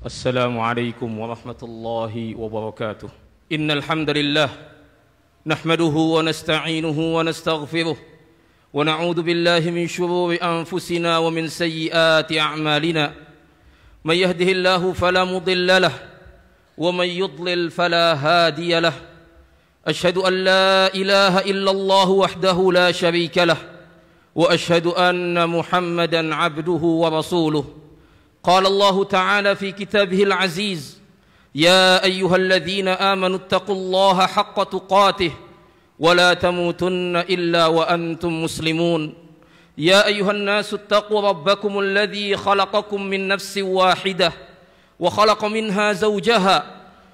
السلام عليكم ورحمة الله وبركاته. إن الحمد لله نحمده ونستعينه ونستغفره ونعوذ بالله من شرور أنفسنا ومن سيئات أعمالنا. من يهده الله فلا مضل له ومن يضلل فلا هادي له. أشهد أن لا إله إلا الله وحده لا شريك له وأشهد أن محمدا عبده ورسوله. قال الله تعالى في كتابه العزيز: يا أيها الذين آمنوا اتقوا الله حق تقاته ولا تموتن إلا وأنتم مسلمون. يا أيها الناس اتقوا ربكم الذي خلقكم من نفس واحدة وخلق منها زوجها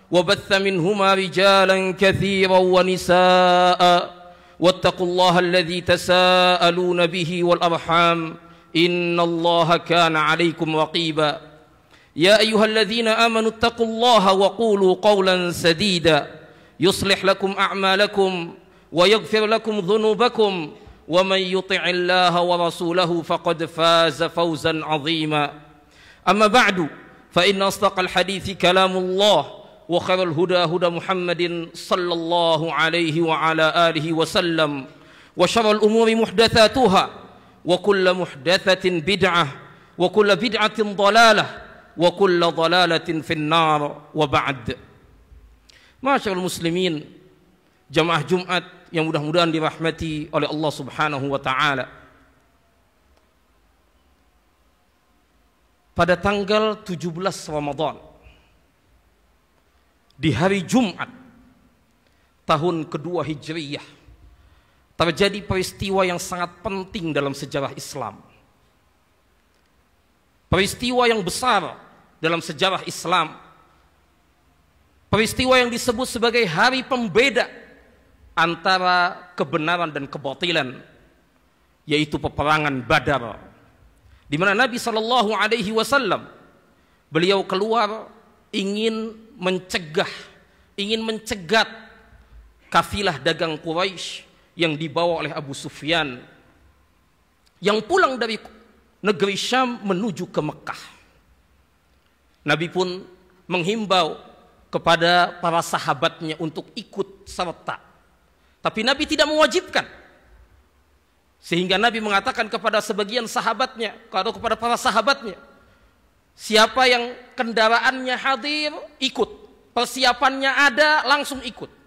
وبث منهما رجالا كثيرا ونساء واتقوا الله الذي تساءلون به والأرحام إن الله كان عليكم رقيبا. يا أيها الذين آمنوا اتقوا الله وقولوا قولا سديدا يصلح لكم أعمالكم ويغفر لكم ذنوبكم ومن يطع الله ورسوله فقد فاز فوزا عظيما. أما بعد فإن أصدق الحديث كلام الله وخير الهدى هدى محمد صلى الله عليه وعلى آله وسلم وشر الأمور محدثاتها وكل محدثة بدعة وكل بدعة ضلالة وكل ضلالة في النار. وبعد. Masyaallah muslimin, jamaah Jumat yang mudah-mudahan dirahmati oleh Allah Subhanahu wa taala. Pada tanggal 17 Ramadan di hari Jumat tahun kedua Hijriyah terjadi peristiwa yang sangat penting dalam sejarah Islam. Peristiwa yang besar dalam sejarah Islam. Peristiwa yang disebut sebagai hari pembeda antara kebenaran dan kebatilan, yaitu peperangan Badar, di mana Nabi sallallahu alaihi wasallam beliau keluar ingin mencegat kafilah dagang Quraisy yang dibawa oleh Abu Sufyan yang pulang dari negeri Syam menuju ke Mekah. Nabi pun menghimbau kepada para sahabatnya untuk ikut serta, tapi Nabi tidak mewajibkan, sehingga Nabi mengatakan kepada sebagian sahabatnya atau kepada para sahabatnya, siapa yang kendaraannya hadir ikut, persiapannya ada langsung ikut.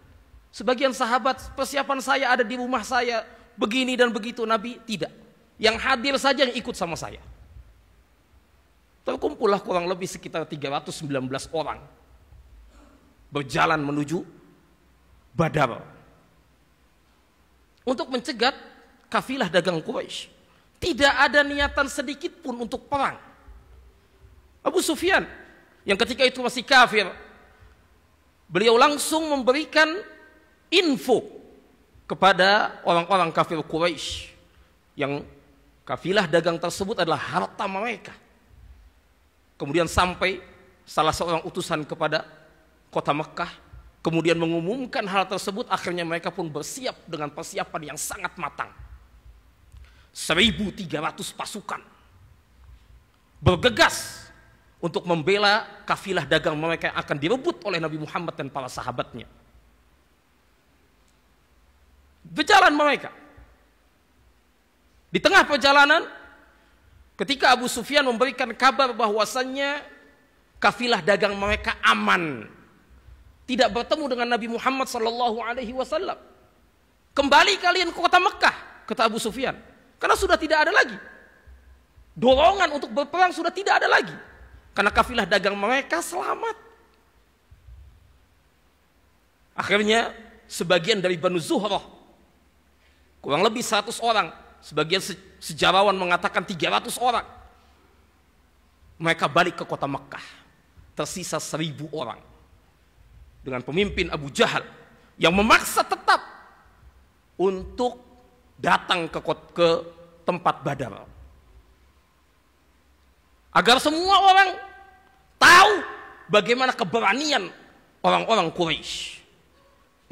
Sebagian sahabat, persiapan saya ada di rumah saya begini dan begitu. Nabi tidak, yang hadir saja yang ikut sama saya. Terkumpullah kurang lebih sekitar 319 orang berjalan menuju Badar untuk mencegat kafilah dagang Quraisy. Tidak ada niatan sedikit pun untuk perang. Abu Sufyan yang ketika itu masih kafir, beliau langsung memberikan info kepada orang-orang kafir Quraisy yang kafilah dagang tersebut adalah harta mereka. Kemudian sampai salah seorang utusan kepada kota Mekah, kemudian mengumumkan hal tersebut. Akhirnya mereka pun bersiap dengan persiapan yang sangat matang. 1.300 pasukan bergegas untuk membela kafilah dagang mereka yang akan direbut oleh Nabi Muhammad dan para sahabatnya. Berjalan mereka. Di tengah perjalanan, ketika Abu Sufyan memberikan kabar bahwasannya kafilah dagang mereka aman, tidak bertemu dengan Nabi Muhammad sallallahu alaihi wasallam. Kembali kalian ke kota Mekah, kata Abu Sufyan, karena sudah tidak ada lagi dorongan untuk berperang, sudah tidak ada lagi, karena kafilah dagang mereka selamat. Akhirnya sebagian dari Banu Zuhrah, kurang lebih 100 orang, sebagian sejarawan mengatakan 300 orang, mereka balik ke kota Mekah. Tersisa 1.000 orang dengan pemimpin Abu Jahal yang memaksa tetap untuk datang ke tempat Badar, agar semua orang tahu bagaimana keberanian orang-orang Quraisy.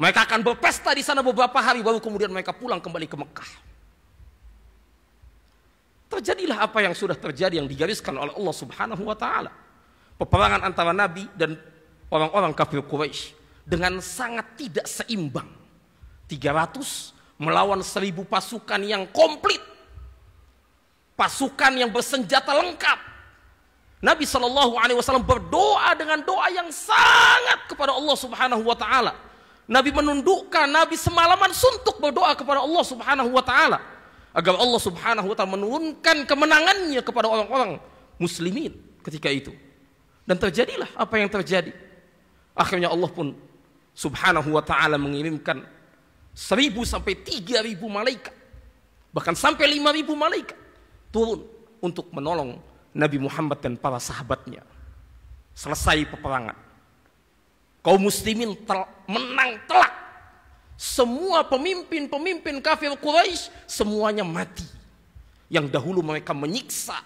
Mereka akan berpesta di sana beberapa hari, baru kemudian mereka pulang kembali ke Mekah. Terjadilah apa yang sudah terjadi, yang digariskan oleh Allah Subhanahu wa taala. peperangan antara Nabi dan orang-orang kafir Quraisy dengan sangat tidak seimbang. 300 melawan 1000 pasukan yang komplit, pasukan yang bersenjata lengkap. Nabi SAW berdoa dengan doa yang sangat kepada Allah Subhanahu wa taala. Nabi menundukkan, Nabi semalaman suntuk berdoa kepada Allah Subhanahu wa taala agar Allah Subhanahu wa taala menurunkan kemenangannya kepada orang-orang muslimin ketika itu. Dan terjadilah apa yang terjadi. Akhirnya Allah pun Subhanahu wa taala mengirimkan 1000 sampai 3000 malaikat, bahkan sampai 5000 malaikat turun untuk menolong Nabi Muhammad dan para sahabatnya. Selesai peperangan, kaum muslimin menang telak. Semua pemimpin kafir Quraisy semuanya mati. Yang dahulu mereka menyiksa,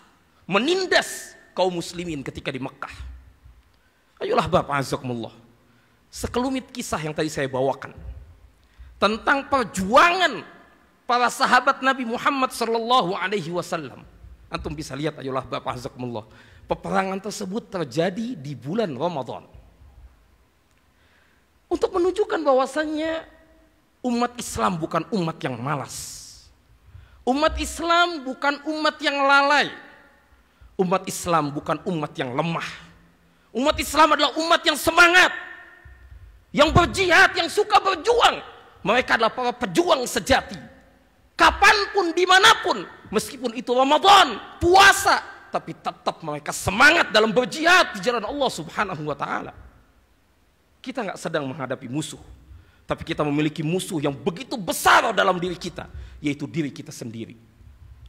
menindas kaum muslimin ketika di Mekah. Ayolah Bapak azakumullah, sekelumit kisah yang tadi saya bawakan tentang perjuangan para sahabat Nabi Muhammad sallallahu alaihi wasallam. Antum bisa lihat, ayolah Bapak azakumullah, peperangan tersebut terjadi di bulan Ramadan. Untuk menunjukkan bahwasannya umat Islam bukan umat yang malas. Umat Islam bukan umat yang lalai. Umat Islam bukan umat yang lemah. Umat Islam adalah umat yang semangat, yang berjihad, yang suka berjuang. Mereka adalah para pejuang sejati. Kapanpun, dimanapun, meskipun itu Ramadan, puasa, tapi tetap mereka semangat dalam berjihad di jalan Allah Subhanahu wa taala. Kita nggak sedang menghadapi musuh, tapi kita memiliki musuh yang begitu besar dalam diri kita, yaitu diri kita sendiri.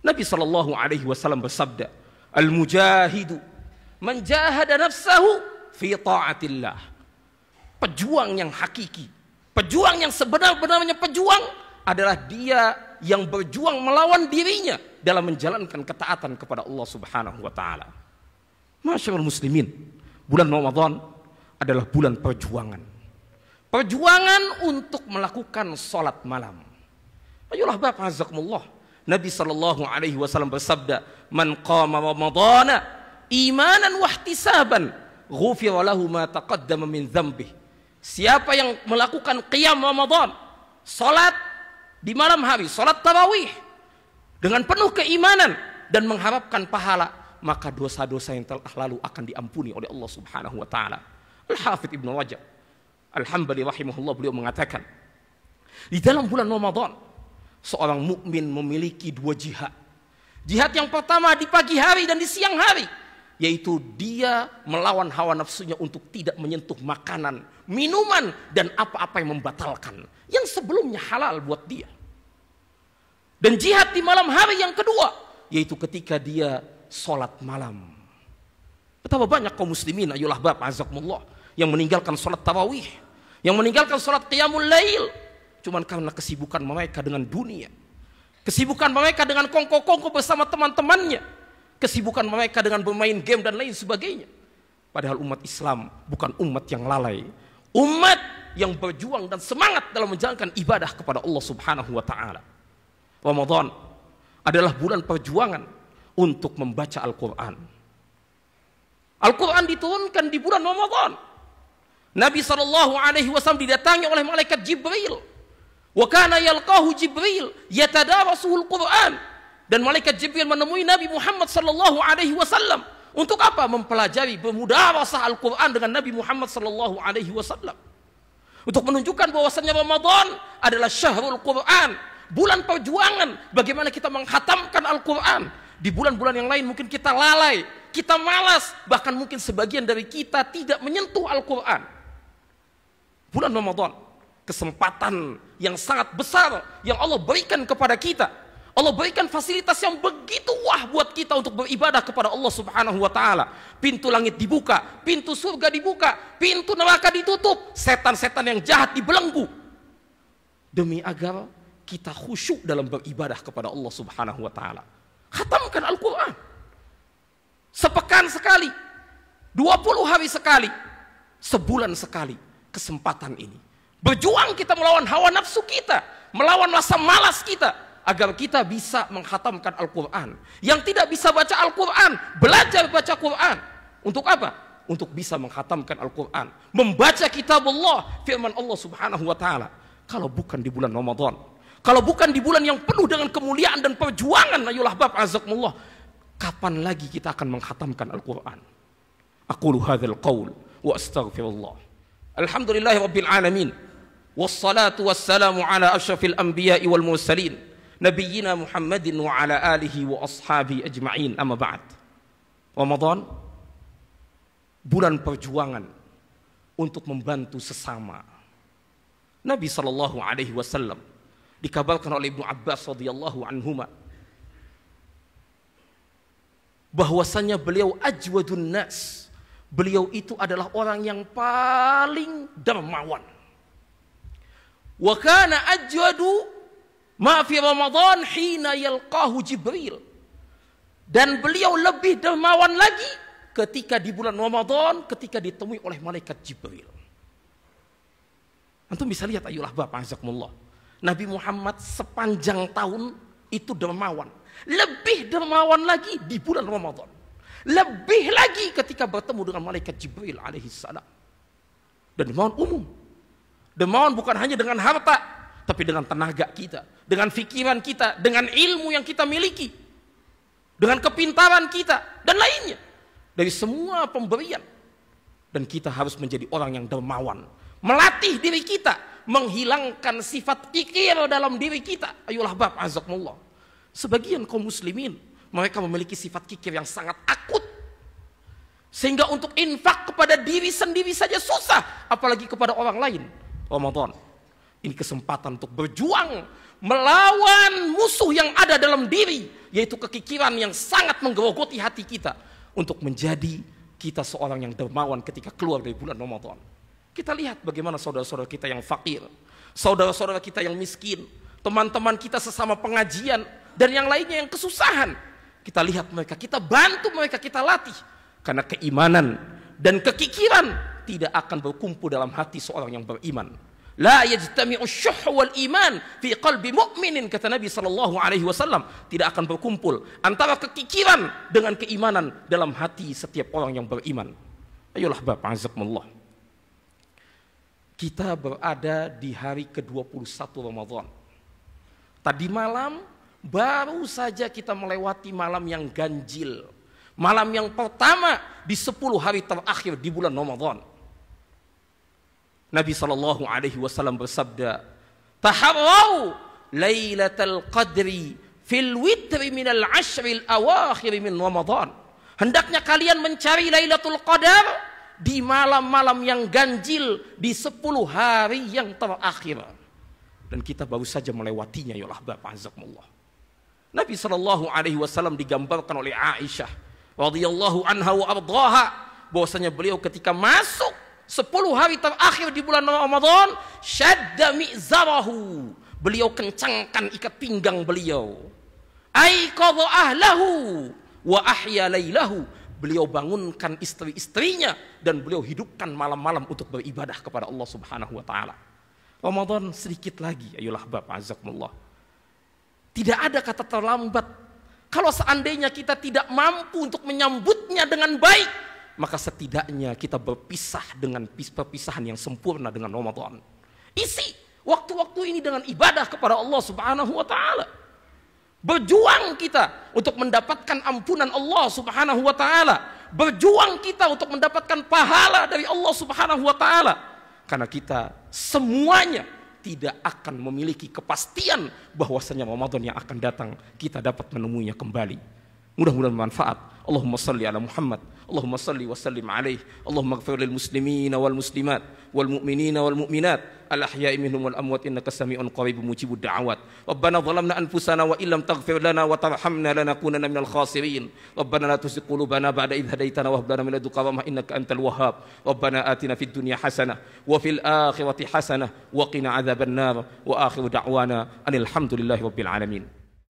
Nabi sallallahu alaihi wasallam bersabda, "Al-mujahidu man jahada nafsahu fi ta'atillah." Pejuang yang hakiki, pejuang yang sebenar-benarnya pejuang adalah dia yang berjuang melawan dirinya dalam menjalankan ketaatan kepada Allah Subhanahu wa taala. Masyaallah muslimin, bulan Ramadan adalah bulan perjuangan. Perjuangan untuk melakukan salat malam. Ayolah Bapak azakumullah, Nabi sallallahu alaihi wasallam bersabda, "Man qama ramadhana imanan wa ihtisaban, ghufira lahu ma taqaddama min dzambih." Siapa yang melakukan qiyam Ramadan, salat di malam hari, salat tarawih dengan penuh keimanan dan mengharapkan pahala, maka dosa-dosa yang telah lalu akan diampuni oleh Allah Subhanahu wa taala. Al-Hafidz Ibnu Rajab Al-Hambali rahimahullah, beliau mengatakan, di dalam bulan Ramadan seorang mukmin memiliki 2 jihad. Jihad yang pertama di pagi hari dan di siang hari, yaitu dia melawan hawa nafsunya untuk tidak menyentuh makanan, minuman, dan apa-apa yang membatalkan, yang sebelumnya halal buat dia. Dan jihad di malam hari yang kedua, yaitu ketika dia sholat malam. Betapa banyak kaum muslimin, ayolah Bapak azakumullah, yang meninggalkan sholat tarawih, yang meninggalkan sholat qiyamul lail, cuman karena kesibukan mereka dengan dunia, kesibukan mereka dengan kongko-kongko bersama teman-temannya, kesibukan mereka dengan bermain game dan lain sebagainya. Padahal umat Islam bukan umat yang lalai, umat yang berjuang dan semangat dalam menjalankan ibadah kepada Allah Subhanahu wa taala. Ramadan adalah bulan perjuangan untuk membaca Al-Qur'an. Al-Qur'an diturunkan di bulan Ramadan. Nabi sallallahu alaihi wasallam didatangi oleh malaikat Jibril. Wa kana yalqahu Jibril yatadarasuhul Qur'an. Dan malaikat Jibril menemui Nabi Muhammad sallallahu alaihi wasallam untuk apa? Mempelajari, bermudarasah Al-Qur'an dengan Nabi Muhammad sallallahu alaihi wasallam. Untuk menunjukkan bahwasannya Ramadan adalah syahrul Qur'an, bulan perjuangan bagaimana kita menghatamkan Al-Qur'an. Di bulan-bulan yang lain mungkin kita lalai, kita malas, bahkan mungkin sebagian dari kita tidak menyentuh Al-Qur'an. Bulan Ramadan, kesempatan yang sangat besar yang Allah berikan kepada kita. Allah berikan fasilitas yang begitu wah buat kita untuk beribadah kepada Allah Subhanahu wa taala. Pintu langit dibuka, pintu surga dibuka, pintu neraka ditutup, setan-setan yang jahat dibelenggu. Demi agar kita khusyuk dalam beribadah kepada Allah Subhanahu wa taala. Khatamkan Al-Qur'an. Sepekan sekali, 20 hari sekali, sebulan sekali, kesempatan ini. Berjuang kita melawan hawa nafsu kita, melawan rasa malas kita, agar kita bisa menghatamkan Al-Quran. Yang tidak bisa baca Al-Quran, belajar baca Quran. Untuk apa? untuk bisa menghatamkan Al-Quran, membaca kitab Allah, firman Allah subhanahu wa ta'ala. Kalau bukan di bulan Ramadan, kalau bukan di bulan yang penuh dengan kemuliaan dan perjuangan, ayolah bab azakumullah, kapan lagi kita akan menghatamkan Al-Quran? Aqulu hadzal qaul wa astaghfirullah. Alhamdulillahi rabbil alamin, wassalatu wassalamu ala asyrafil anbiya'i wal mursalin, nabiyyina Muhammadin wa ala alihi wa ashabi ajma'in, amma ba'd. Ramadan, bulan perjuangan untuk membantu sesama. Nabi SAW dikabarkan oleh Ibnu Abbas radhiyallahu anhuma bahwasanya beliau ajwadun nas, beliau itu adalah orang yang paling dermawan. Wa kana ajwadu ma fi Ramadan hina yalqahu Jibril, dan beliau lebih dermawan lagi ketika di bulan Ramadan, ketika ditemui oleh malaikat Jibril. Antum bisa lihat ayolah Bapak azakumullah, Nabi Muhammad sepanjang tahun itu dermawan, lebih dermawan lagi di bulan Ramadan, lebih lagi ketika bertemu dengan malaikat Jibril alaihissalam. Dan dermawan umum, dermawan bukan hanya dengan harta, tapi dengan tenaga kita, dengan pikiran kita, dengan ilmu yang kita miliki, dengan kepintaran kita dan lainnya, dari semua pemberian. Dan kita harus menjadi orang yang dermawan, melatih diri kita, menghilangkan sifat kikir dalam diri kita. Ayolah bab azakumullah. Sebagian kaum muslimin, mereka memiliki sifat kikir yang sangat akut, sehingga untuk infak kepada diri sendiri saja susah, apalagi kepada orang lain. Ramadan ini kesempatan untuk berjuang melawan musuh yang ada dalam diri, yaitu kekikiran yang sangat menggerogoti hati kita, untuk menjadi kita seorang yang dermawan ketika keluar dari bulan Ramadan. Kita lihat bagaimana saudara-saudara kita yang fakir, saudara-saudara kita yang miskin, teman-teman kita sesama pengajian, dan yang lainnya yang kesusahan. Kita lihat mereka, kita bantu mereka, kita latih. Karena keimanan dan kekikiran tidak akan berkumpul dalam hati seorang yang beriman. La yajtami'u syuh wal iman fi qalbi mu'minin, kata Nabi SAW. Tidak akan berkumpul antara kekikiran dengan keimanan dalam hati setiap orang yang beriman. Ayolah Bapak azakumullah, kita berada di hari ke-21 Ramadan. Tadi malam baru saja kita melewati malam yang ganjil, malam yang pertama di 10 hari terakhir di bulan Ramadan. Nabi SAW bersabda, taharrau lailatul qadri fil witri minal ashril awakhir min Ramadan. Hendaknya kalian mencari Lailatul Qadar di malam-malam yang ganjil, di 10 hari yang terakhir. Dan kita baru saja melewatinya, ya Allah Bapak azakumullah. Nabi SAW digambarkan oleh Aisyah radhiyallahu anha wa ardhaha, bahwasanya beliau ketika masuk 10 hari terakhir di bulan Ramadan, syadda mi'zarahu, beliau kencangkan ikat pinggang beliau, aiqadha ahlahu wa ahya lailahu, beliau bangunkan istri-istrinya dan beliau hidupkan malam-malam untuk beribadah kepada Allah Subhanahu wa taala. Ramadan sedikit lagi, ayolah Bapak azakumullah. Tidak ada kata terlambat. Kalau seandainya kita tidak mampu untuk menyambutnya dengan baik, maka setidaknya kita berpisah dengan perpisahan yang sempurna dengan Ramadan. Isi waktu-waktu ini dengan ibadah kepada Allah Subhanahu wa taala. Berjuang kita untuk mendapatkan ampunan Allah Subhanahu wa taala. Berjuang kita untuk mendapatkan pahala dari Allah Subhanahu wa taala. Karena kita semuanya tidak akan memiliki kepastian bahwasanya Ramadan yang akan datang kita dapat menemuinya kembali. Mudah-mudahan bermanfaat. Allahumma salli ala Muhammad, Allahumma salli wa sallim alaih, Allahumma ighfir lil muslimina wal muslimat wal mu'minina wal mu'minat al ahya'i minhum wal amwat innaka sami'un qaribun mujibud da'awat. Rabbana zalamna anfusana wa illam taghfir lana wa tarhamna lanakunanna minal khasirin. Rabbana la tuzigh qulubana ba'da idh hadaytana wa hab lana min ladunka rahmah innaka antal wahhab. Rabbana atina fid dunya hasanah wa fil akhirati hasanah wa qina adzaban nar wa akhiru da'wana alhamdulillahi rabbil alamin.